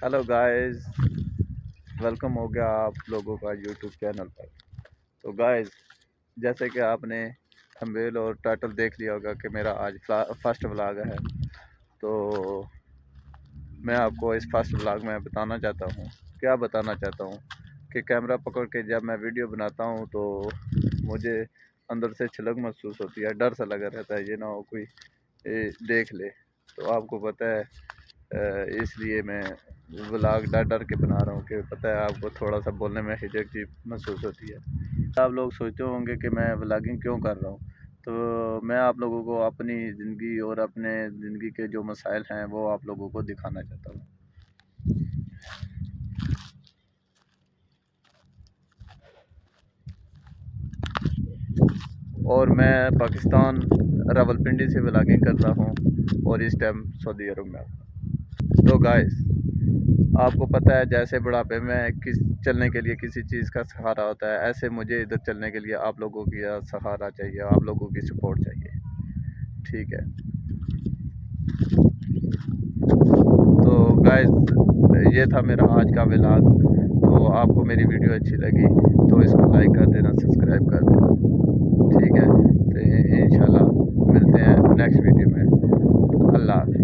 Hello guys, welcome हो गया आप लोगों का यूट्यूब चैनल पर। तो गाइस, जैसे कि आपने थंबनेल और टाइटल देख लिया होगा कि मेरा आज फर्स्ट व्लॉग है। तो मैं आपको इस फर्स्ट व्लॉग में बताना चाहता हूँ, क्या बताना चाहता हूँ कि कैमरा पकड़ के जब मैं वीडियो बनाता हूँ तो मुझे अंदर से छिलक महसूस होती है, डर सा लगा रहता है ये ना हो कोई देख ले। तो आपको पता है, इसलिए मैं व्लॉग डर डर के बना रहा हूँ कि पता है आपको थोड़ा सा बोलने में हिचक सी महसूस होती है। आप लोग सोचते होंगे कि मैं व्लॉगिंग क्यों कर रहा हूँ। तो मैं आप लोगों को अपनी ज़िंदगी और अपने ज़िंदगी के जो मसाइल हैं वो आप लोगों को दिखाना चाहता हूँ। और मैं पाकिस्तान रावलपिंडी से व्लॉगिंग कर रहा हूँ और इस टाइम सऊदी अरब में हूँ। तो गाइस, आपको पता है जैसे बुढ़ापे में चलने के लिए किसी चीज़ का सहारा होता है, ऐसे मुझे इधर चलने के लिए आप लोगों की सहारा चाहिए, आप लोगों की सपोर्ट चाहिए। ठीक है। तो गाइस, ये था मेरा आज का व्लॉग। तो आपको मेरी वीडियो अच्छी लगी तो इसको लाइक कर देना, सब्सक्राइब कर देना। ठीक है, तो इंशाल्लाह मिलते हैं नेक्स्ट वीडियो में। अल्लाह हाफ़िज़।